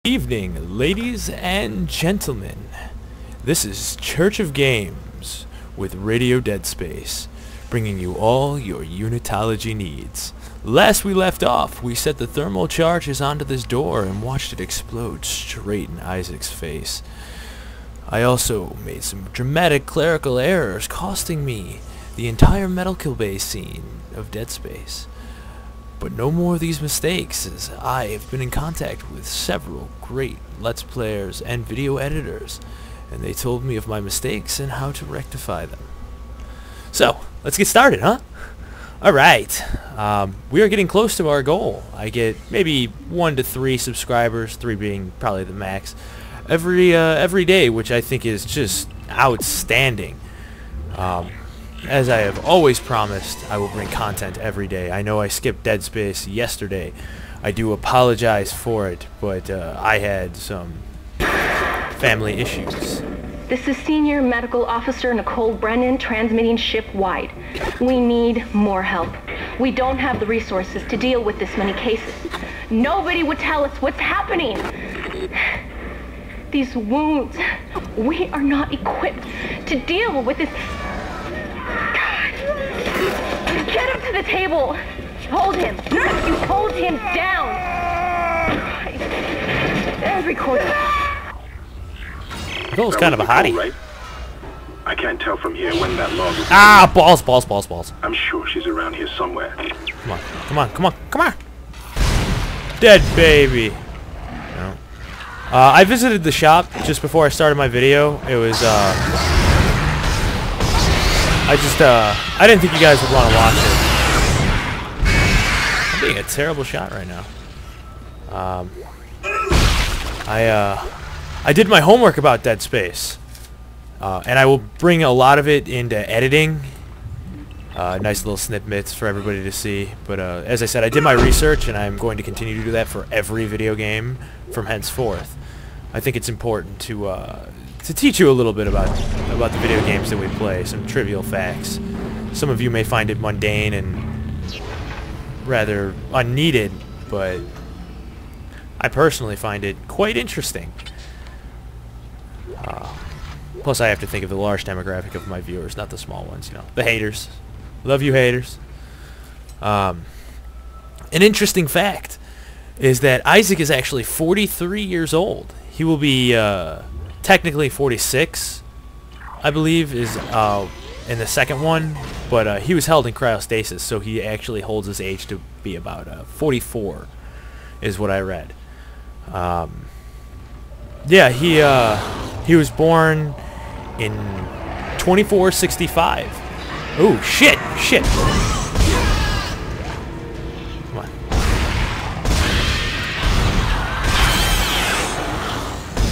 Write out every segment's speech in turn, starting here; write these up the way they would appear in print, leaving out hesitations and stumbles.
Evening, ladies and gentlemen. This is Church of Games with Radio Dead Space, bringing you all your unitology needs. Last we left off, we set the thermal charges onto this door and watched it explode straight in Isaac's face. I also made some dramatic clerical errors, costing me the entire Metal Kill Bay scene of Dead Space. But no more of these mistakes, as I have been in contact with several great Let's Players and video editors, and they told me of my mistakes and how to rectify them. So, let's get started, huh? Alright, we are getting close to our goal. I get maybe 1 to 3 subscribers, 3 being probably the max, every day, which I think is just outstanding. As I have always promised, I will bring content every day. I know I skipped Dead Space yesterday. I do apologize for it, but I had some family issues. This is Senior Medical Officer Nicole Brennan transmitting ship-wide. We need more help. We don't have the resources to deal with this many cases. Nobody would tell us what's happening. These wounds, we are not equipped to deal with this. Get him to the table. Hold him. Nurse, you hold him down. Every quarter. Bill's kind of a hottie. Right? I can't tell from here when that log is. Ah, balls. I'm sure she's around here somewhere. Come on. Dead baby. No. I visited the shop just before I started my video. It was, I didn't think you guys would want to watch it. I'm being a terrible shot right now. I did my homework about Dead Space, and I will bring a lot of it into editing. Nice little snippets for everybody to see. But as I said, I did my research, and I'm going to continue to do that for every video game from henceforth. I think it's important to teach you a little bit about the video games that we play, some trivial facts. Some of you may find it mundane and rather unneeded, but I personally find it quite interesting. Plus, I have to think of the large demographic of my viewers, not the small ones, you know. The haters. Love you, haters. An interesting fact is that Isaac is actually 43 years old. He will be technically 46, I believe, is in the second one, but he was held in cryostasis, so he actually holds his age to be about 44, is what I read. Yeah, he was born in 2465. Ooh, shit! Come on.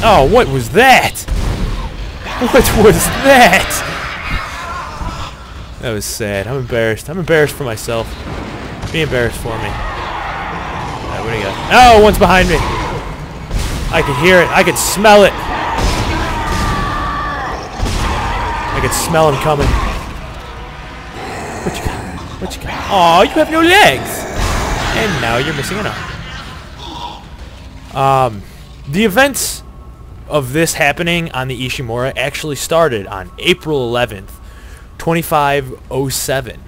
Oh, what was that? What was that? That was sad. I'm embarrassed. I'm embarrassed for myself. Be embarrassed for me. Alright, what do you got? Oh, one's behind me. I can hear it. I can smell it. I can smell him coming. What you got? What you got? Oh, you have no legs. And now you're missing an arm. The events of this happening on the Ishimura actually started on April 11th, 2507.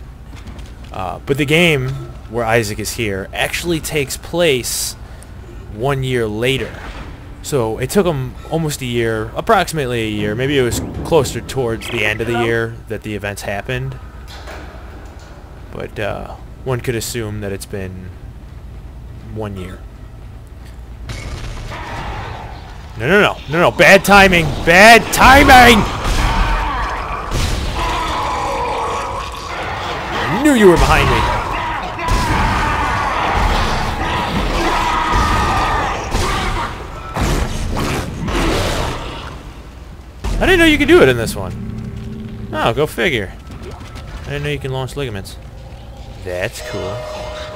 But the game where Isaac is here actually takes place 1 year later. So it took him almost a year, approximately a year. Maybe it was closer towards the end of the year that the events happened. But one could assume that it's been 1 year. No. Bad timing. Bad timing! I knew you were behind me. I didn't know you could do it in this one. Oh, go figure. I didn't know you can launch ligaments. That's cool.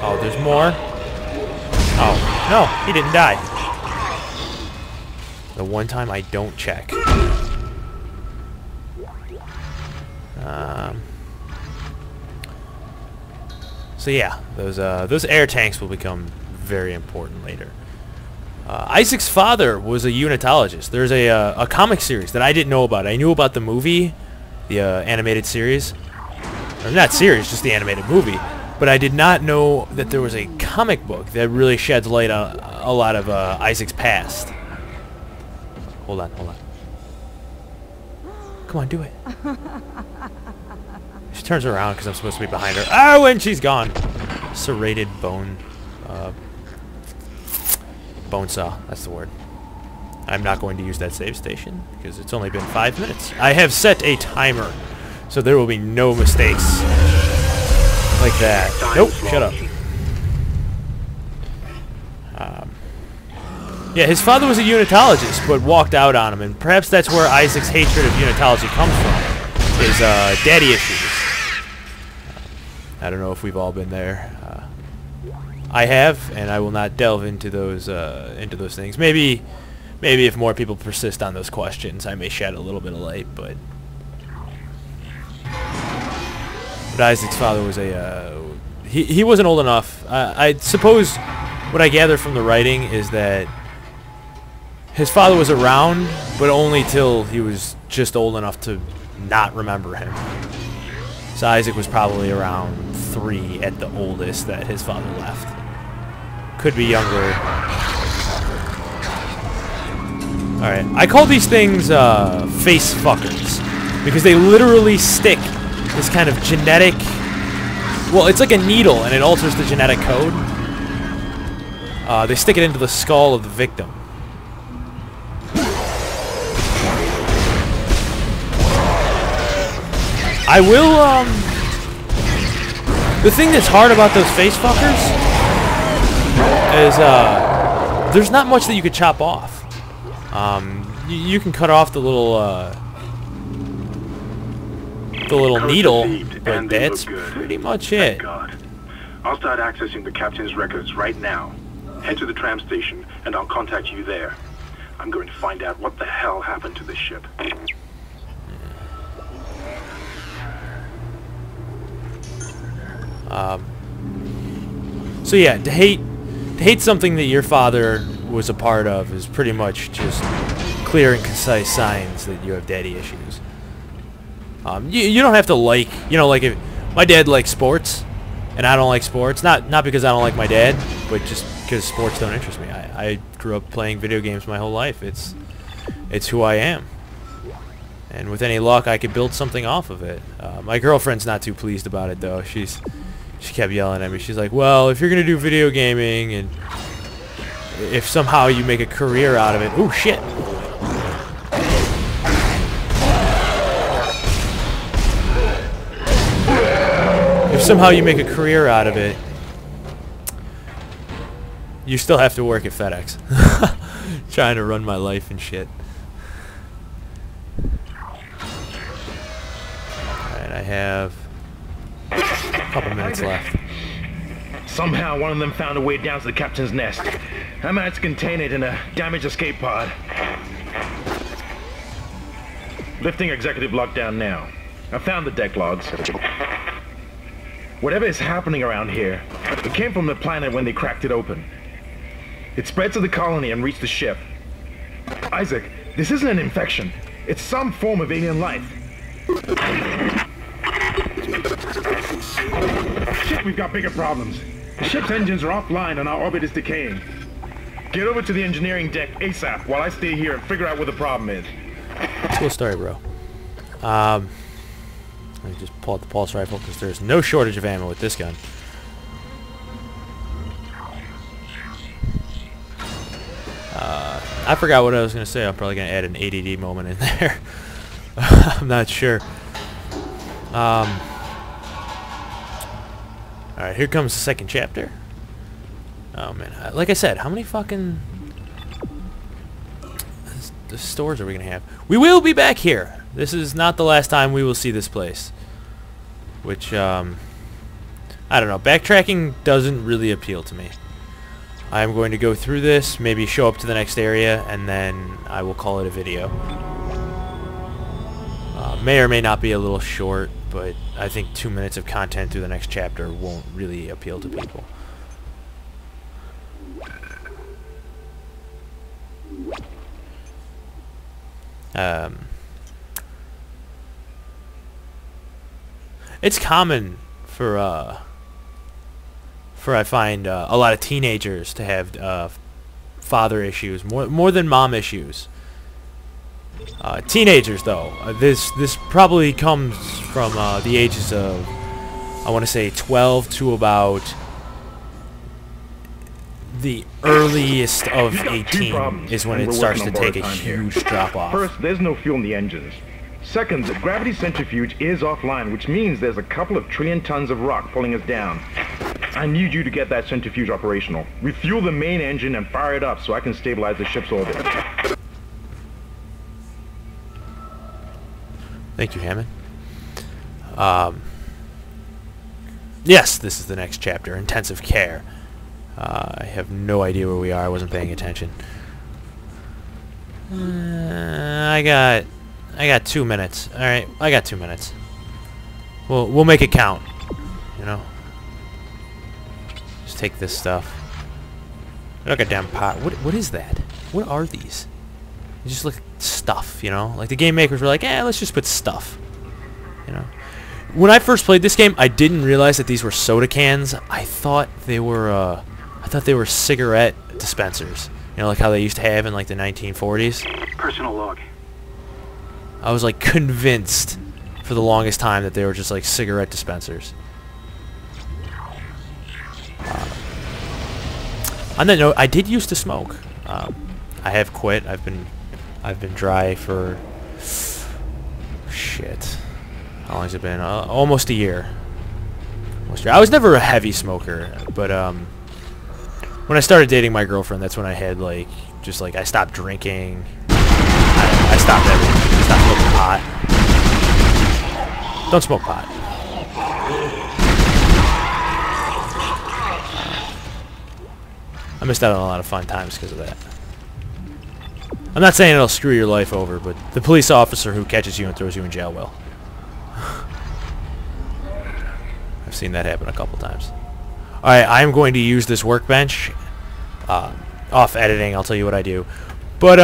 Oh, there's more? Oh, no, he didn't die. The one time I don't check. So yeah, those air tanks will become very important later. Isaac's father was a unitologist. There's a comic series that I didn't know about. I knew about the movie, the animated series. Or not series, just the animated movie. But I did not know that there was a comic book that really sheds light on a lot of Isaac's past. Hold on, hold on. Come on, do it. She turns around because I'm supposed to be behind her. Oh, and she's gone. Serrated bone. Bone saw, that's the word. I'm not going to use that save station because it's only been 5 minutes. I have set a timer, so there will be no mistakes like that. Nope, shut up. Yeah, his father was a unitologist, but walked out on him, and perhaps that's where Isaac's hatred of unitology comes from. His daddy issues. I don't know if we've all been there. I have, and I will not delve into those things. Maybe if more people persist on those questions, I may shed a little bit of light. But Isaac's father was he wasn't old enough. I suppose what I gather from the writing is that his father was around, but only till he was just old enough to not remember him. So Isaac was probably around 3 at the oldest that his father left. Could be younger. Alright, I call these things face fuckers because they literally stick this kind of genetic... Well, it's like a needle and it alters the genetic code. They stick it into the skull of the victim. I will, the thing that's hard about those face fuckers is, there's not much that you could chop off. You can cut off the little needle, but that's pretty much it. Thank God. I'll start accessing the captain's records right now. Head to the tram station, and I'll contact you there. I'm going to find out what the hell happened to this ship. So yeah, to hate something that your father was a part of is pretty much just clear and concise signs that you have daddy issues. You don't have to like, like if my dad likes sports and I don't like sports, not because I don't like my dad, but just because sports don't interest me. I grew up playing video games my whole life. It's who I am. And with any luck, I could build something off of it. My girlfriend's not too pleased about it, though. She kept yelling at me. She's like, well, if you're going to do video gaming and if somehow you make a career out of it... Ooh, shit. If somehow you make a career out of it, you still have to work at FedEx. Trying to run my life and shit. Alright, I have a couple minutes left. Somehow one of them found a way down to the captain's nest. I managed to contain it in a damaged escape pod. Lifting executive lockdown now. I found the deck logs. Whatever is happening around here, it came from the planet when they cracked it open. It spread to the colony and reached the ship. Isaac, this isn't an infection. It's some form of alien life. Shit, we've got bigger problems. The ship's engines are offline and our orbit is decaying. Get over to the engineering deck ASAP while I stay here and figure out what the problem is. Cool story, bro. Let me just pull out the pulse rifle because there's no shortage of ammo with this gun. I forgot what I was going to say. I'm probably going to add an ADD moment in there. I'm not sure. Alright, here comes the second chapter. Oh, man. Like I said, how many fucking... the stores are we going to have? We will be back here. This is not the last time we will see this place. Which, I don't know. Backtracking doesn't really appeal to me. I'm going to go through this, maybe show up to the next area, and then I will call it a video. May or may not be a little short, but I think 2 minutes of content through the next chapter won't really appeal to people. It's common for I find a lot of teenagers to have father issues more than mom issues. Teenagers, though, this probably comes from the ages of, I want to say, 12 to about the earliest of 18 is when it starts to take a huge drop off. First, there's no fuel in the engines. Second, the gravity centrifuge is offline, which means there's a couple of trillion tons of rock pulling us down. I need you to get that centrifuge operational. Refuel the main engine and fire it up so I can stabilize the ship's orbit. Thank you, Hammond. Yes, this is the next chapter, intensive care. I have no idea where we are. I wasn't paying attention. I got 2 minutes. All right, I got 2 minutes. We'll make it count. You know. Just take this stuff. Look at damn pot. What is that? What are these? They just look like stuff, you know? Like the game makers were like, let's just put stuff. You know? When I first played this game, I didn't realize that these were soda cans. I thought they were cigarette dispensers. You know, like how they used to have in like the 1940s. Personal log. I was like convinced for the longest time that they were just like cigarette dispensers. On that note, I did used to smoke. I have quit. I've been dry for shit. How long has it been? Almost a year. I was never a heavy smoker, but when I started dating my girlfriend, that's when I had like just like I stopped drinking. I stopped everything. I stopped smoking pot. Don't smoke pot. I missed out on a lot of fun times because of that. I'm not saying it'll screw your life over, but the police officer who catches you and throws you in jail will. I've seen that happen a couple times. Alright, I'm going to use this workbench. Off editing, I'll tell you what I do. But,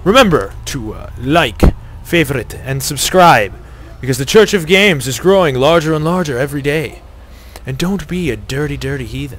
remember to like, favorite, and subscribe, because the Church of Games is growing larger and larger every day. And don't be a dirty, dirty heathen.